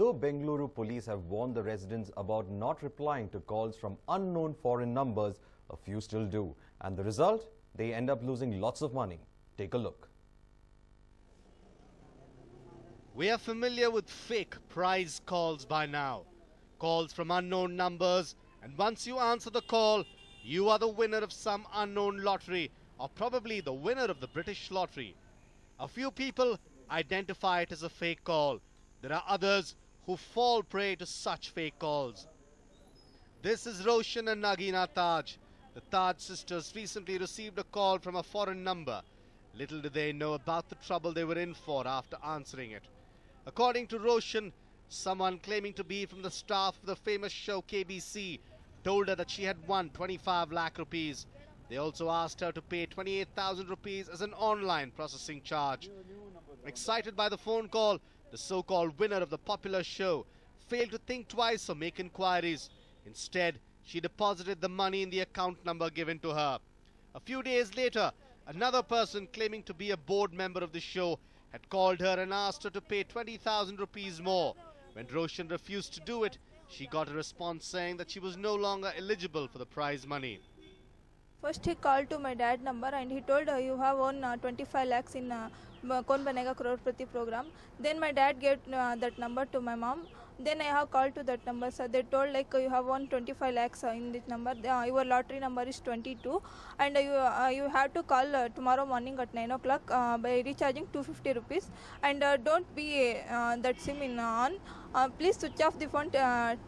Though Bengaluru police have warned the residents about not replying to calls from unknown foreign numbers, a few still do. And the result? They end up losing lots of money. Take a look. We are familiar with fake prize calls by now. Calls from unknown numbers, and once you answer the call, you are the winner of some unknown lottery, or probably the winner of the British lottery. A few people identify it as a fake call. There are others who fall prey to such fake calls. This is Roshan and Nagina Taj. The Taj sisters recently received a call from a foreign number. Little did they know about the trouble they were in for after answering it. According to Roshan, someone claiming to be from the staff of the famous show KBC told her that she had won 25 lakh rupees. They also asked her to pay 28,000 rupees as an online processing charge. Excited by the phone call, the so-called winner of the popular show failed to think twice or make inquiries. Instead, she deposited the money in the account number given to her. A few days later, another person claiming to be a board member of the show had called her and asked her to pay 20,000 rupees more. When Roshan refused to do it, she got a response saying that she was no longer eligible for the prize money. First he called to my dad number and he told you have won 25 lakhs in Kaun Banega Crorepati program. Then my dad gave that number to my mom. Then I have called to that number. So they told like you have won 25 lakhs in this number. Your lottery number is 22 and you have to call tomorrow morning at 9 o'clock by recharging 250 rupees. And don't be that SIM in on. Please switch off the phone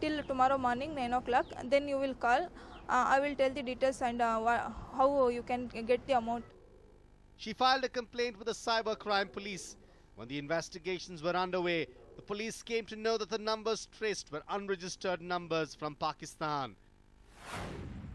till tomorrow morning 9 o'clock. Then you will call. I will tell the details and how you can get the amount. She filed a complaint with the cybercrime police. When the investigations were underway, the police came to know that the numbers traced were unregistered numbers from Pakistan.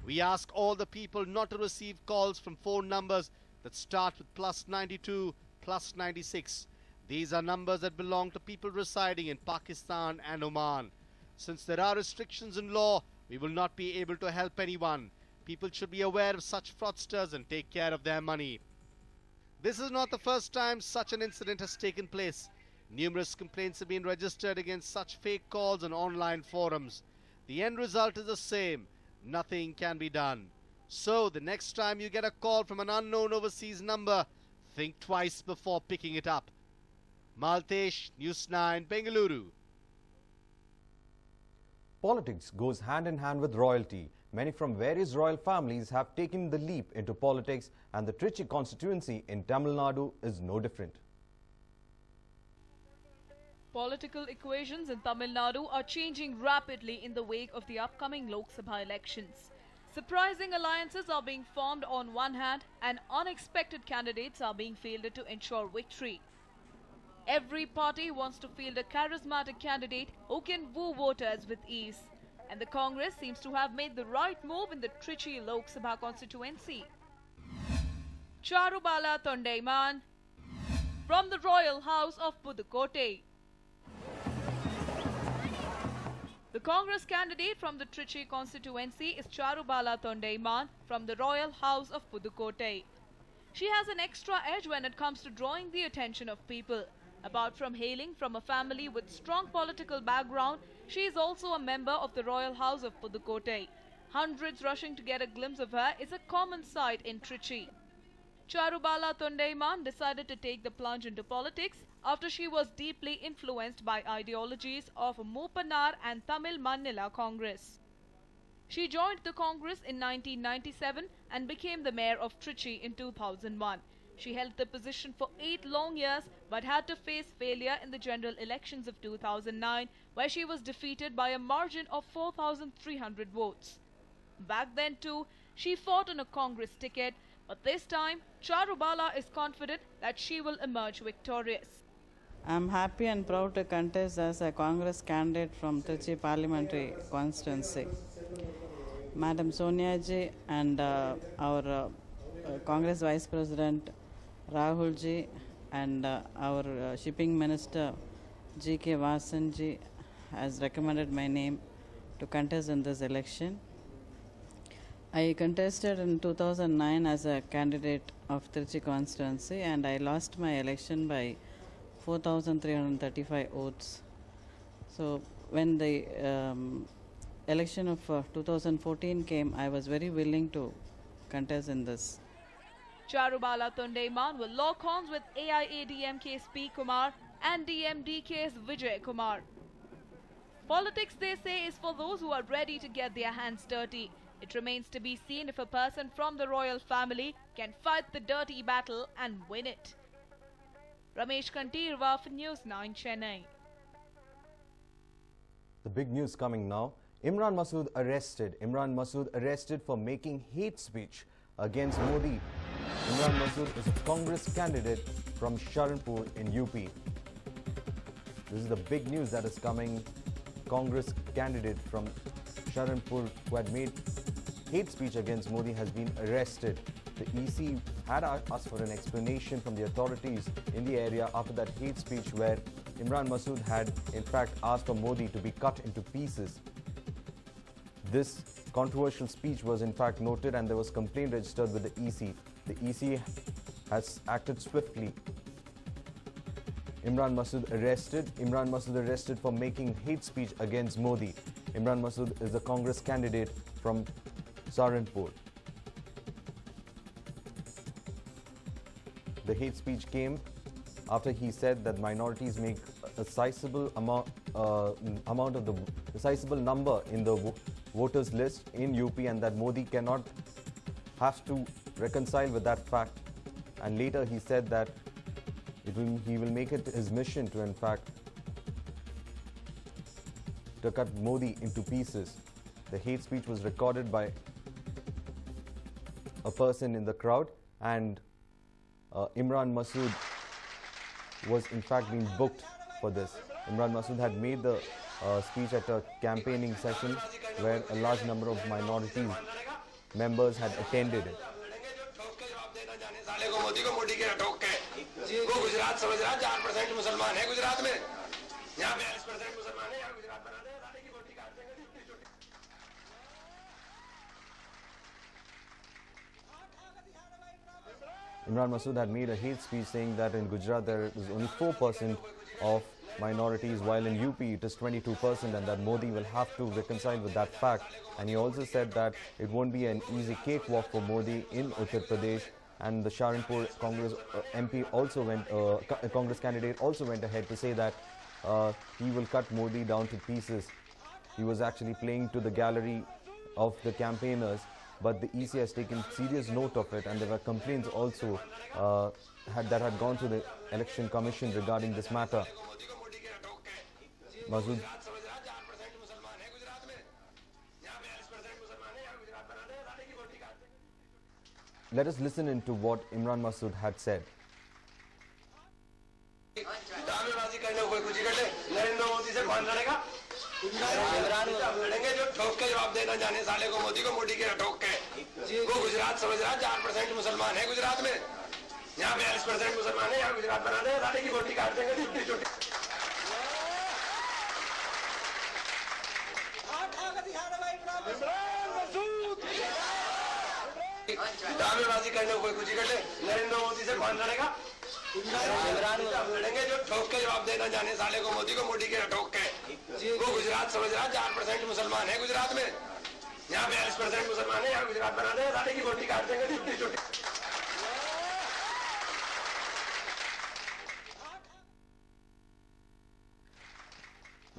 We ask all the people not to receive calls from phone numbers that start with +92, +96. These are numbers that belong to people residing in Pakistan and Oman. Since there are restrictions in law, we will not be able to help anyone. People should be aware of such fraudsters and take care of their money. This is not the first time such an incident has taken place. Numerous complaints have been registered against such fake calls on online forums. The end result is the same. Nothing can be done. So, the next time you get a call from an unknown overseas number, think twice before picking it up. Maltesh, News9, Bengaluru. Politics goes hand in hand with royalty. Many from various royal families have taken the leap into politics, and the Trichy constituency in Tamil Nadu is no different. Political equations in Tamil Nadu are changing rapidly in the wake of the upcoming Lok Sabha elections. Surprising alliances are being formed on one hand, and unexpected candidates are being fielded to ensure victory. Every party wants to field a charismatic candidate who can woo voters with ease. And the Congress seems to have made the right move in the Trichy Lok Sabha constituency. Charubala Tondaiman from the Royal House of Pudukkottai. The Congress candidate from the Trichy constituency is Charubala Tondaiman from the Royal House of Pudukkottai. She has an extra edge when it comes to drawing the attention of people. Apart from hailing from a family with strong political background, she is also a member of the Royal House of Pudukkottai. Hundreds rushing to get a glimpse of her is a common sight in Trichy. Charubala Tondaiman decided to take the plunge into politics after she was deeply influenced by ideologies of Moopanar and Tamil Mannila Congress. She joined the Congress in 1997 and became the mayor of Trichy in 2001. She held the position for 8 long years but had to face failure in the general elections of 2009, where she was defeated by a margin of 4,300 votes. Back then too, she fought on a Congress ticket, but this time, Charubala is confident that she will emerge victorious. I am happy and proud to contest as a Congress candidate from Trichy Parliamentary Constituency. Madam Sonia ji and our Congress Vice President Rahul ji and our Shipping Minister G.K. Vasan ji has recommended my name to contest in this election. I contested in 2009 as a candidate of Trichy constituency and I lost my election by 4,335 votes. So when the election of 2014 came, I was very willing to contest in this. Charubala Tondeiman will lock horns with AIADMK's P. Kumar and DMDK's Vijay Kumar. Politics, they say, is for those who are ready to get their hands dirty. It remains to be seen if a person from the royal family can fight the dirty battle and win it. Ramesh Kantirva for News9 Chennai. The big news coming now. Imran Masood arrested. Imran Masood arrested for making hate speech against Modi. Imran Masood is a Congress candidate from Sharanpur in UP. This is the big news that is coming. Congress candidate from Sharanpur who had made hate speech against Modi has been arrested. The EC had asked for an explanation from the authorities in the area after that hate speech where Imran Masood had in fact asked for Modi to be cut into pieces. This controversial speech was in fact noted and there was complaint registered with the EC. The EC has acted swiftly. Imran Masood arrested. Imran Masood arrested for making hate speech against Modi. Imran Masood is the Congress candidate from Saharanpur. The hate speech came after he said that minorities make a sizable sizable number in the voters list in UP and that Modi cannot have to reconcile with that fact. And later he said that he will make it his mission to in fact to cut Modi into pieces. The hate speech was recorded by a person in the crowd and Imran Masood was in fact being booked for this. Imran Masood had made the speech at a campaigning session where a large number of minority members had attended it. Imran Masood had made a hate speech saying that in Gujarat there is only 4% of minorities while in UP it is 22% and that Modi will have to reconcile with that fact. And he also said that it won't be an easy cakewalk for Modi in Uttar Pradesh. And the Saharanpur Congress MP also Congress candidate also went ahead to say that he will cut Modi down to pieces. He was actually playing to the gallery of the campaigners, but the EC has taken serious note of it, and there were complaints also that had gone to the Election Commission regarding this matter. Masood. Let us listen into what Imran Masood had said. दावेबाजी करने को कोई कुछ कर ले नरेंद्र मोदी से कौन लड़ेगा इमरान लड़ेंगे जो ठोक के जवाब देना जाने साले को मोदी के ठोक के वो गुजरात समझ रहा 4% मुसलमान है गुजरात में यहाँ 42% मुसलमान है यहाँ गुजरात बना दे साले की बोटी काट देंगे छोटी छोटी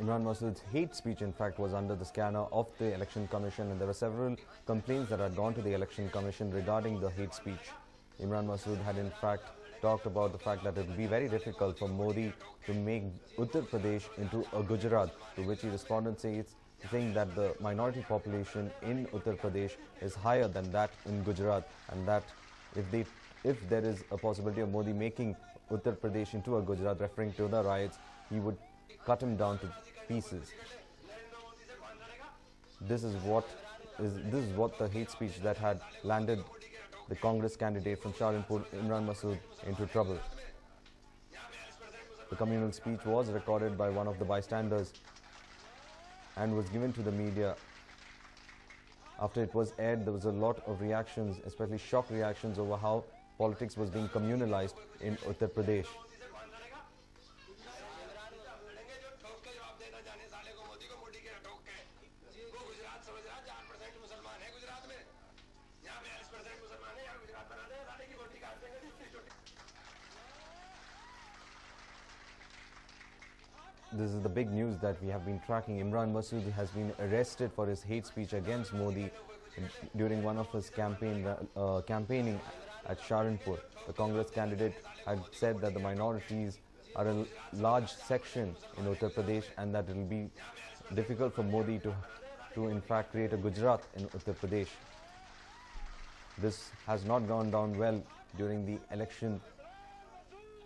Imran Masood's hate speech, in fact, was under the scanner of the Election Commission, and there were several complaints that had gone to the Election Commission regarding the hate speech. Imran Masood had, in fact, talked about the fact that it would be very difficult for Modi to make Uttar Pradesh into a Gujarat, to which he responded saying that the minority population in Uttar Pradesh is higher than that in Gujarat, and that if there is a possibility of Modi making Uttar Pradesh into a Gujarat, referring to the riots, he would cut him down to pieces. This is what the hate speech that had landed the Congress candidate from Saharanpur, Imran Masood, into trouble. The communal speech was recorded by one of the bystanders and was given to the media. After it was aired, there was a lot of reactions, especially shock reactions over how politics was being communalized in Uttar Pradesh. जाने साले को मोदी के ठोक के वो गुजरात समझ रहा 4% मुसलमान है गुजरात में यहाँ 42% मुसलमान है यहाँ गुजरात बना देगा साले की बोटी काट देंगे इतनी छोटी This is the big news that we have been tracking. Imran Masood has been arrested for his hate speech against Modi during one of his campaigning at Saharanpur. The Congress candidate had said that the minorities are a large section in Uttar Pradesh and that it will be difficult for Modi to in fact create a Gujarat in Uttar Pradesh. This has not gone down well during the election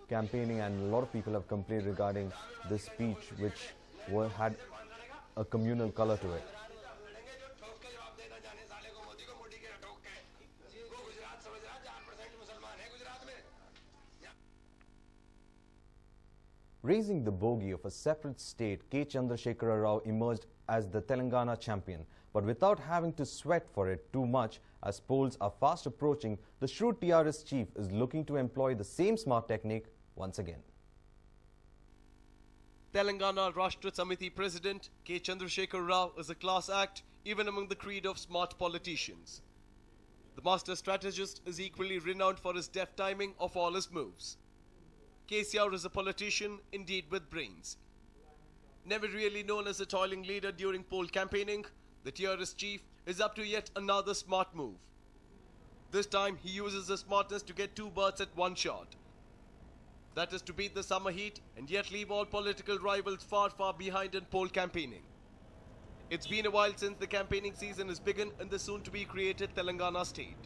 campaigning, and a lot of people have complained regarding this speech, which had a communal color to it. Raising the bogey of a separate state, K. Chandrasekhara Rao emerged as the Telangana champion. But without having to sweat for it too much, as polls are fast approaching, the shrewd TRS chief is looking to employ the same smart technique once again. Telangana Rashtra Samiti President K. Chandrasekhara Rao is a class act even among the creed of smart politicians. The master strategist is equally renowned for his deft timing of all his moves. KCR is a politician, indeed with brains. Never really known as a toiling leader during poll campaigning, the TRS chief is up to yet another smart move. This time he uses his smartness to get two birds at one shot. That is to beat the summer heat and yet leave all political rivals far, far behind in poll campaigning. It's been a while since the campaigning season has begun in the soon-to-be-created Telangana state.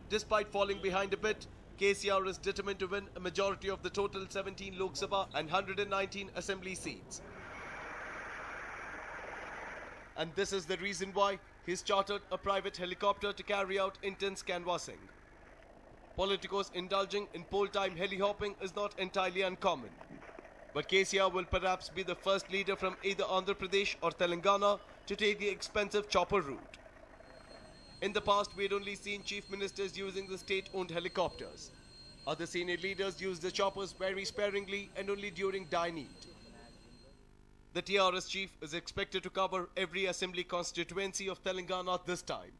Despite falling behind a bit, KCR is determined to win a majority of the total 17 Lok Sabha and 119 assembly seats. And this is the reason why he's chartered a private helicopter to carry out intense canvassing. Politicos indulging in poll-time heli-hopping is not entirely uncommon. But KCR will perhaps be the first leader from either Andhra Pradesh or Telangana to take the expensive chopper route. In the past, we had only seen chief ministers using the state-owned helicopters. Other senior leaders use the choppers very sparingly and only during dire need. The TRS chief is expected to cover every assembly constituency of Telangana this time.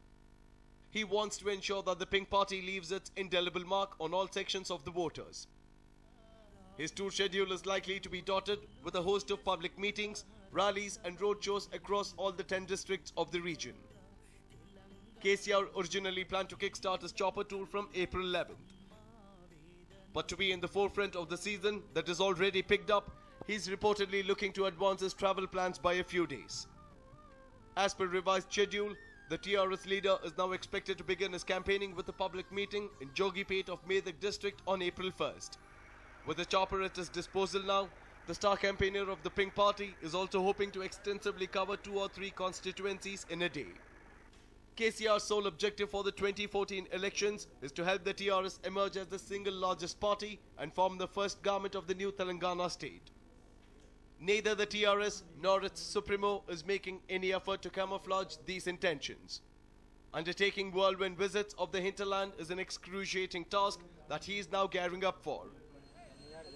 He wants to ensure that the Pink Party leaves its indelible mark on all sections of the voters. His tour schedule is likely to be dotted with a host of public meetings, rallies and roadshows across all the 10 districts of the region. KCR originally planned to kickstart his chopper tour from April 11th. But to be in the forefront of the season that is already picked up, he's reportedly looking to advance his travel plans by a few days. As per revised schedule, the TRS leader is now expected to begin his campaigning with a public meeting in Jogipet of Medak district on April 1st. With the chopper at his disposal now, the star campaigner of the Pink Party is also hoping to extensively cover 2 or 3 constituencies in a day. KCR's sole objective for the 2014 elections is to help the TRS emerge as the single largest party and form the first government of the new Telangana state. Neither the TRS nor its Supremo is making any effort to camouflage these intentions. Undertaking whirlwind visits of the hinterland is an excruciating task that he is now gearing up for.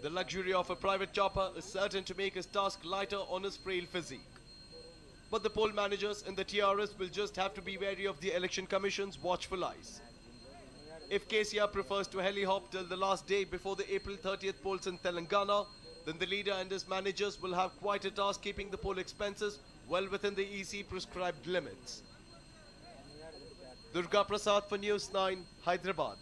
The luxury of a private chopper is certain to make his task lighter on his frail physique. But the poll managers in the TRS will just have to be wary of the Election Commission's watchful eyes. If KCR prefers to heli-hop till the last day before the April 30th polls in Telangana, then the leader and his managers will have quite a task keeping the poll expenses well within the EC prescribed limits. Durga Prasad for News 9, Hyderabad.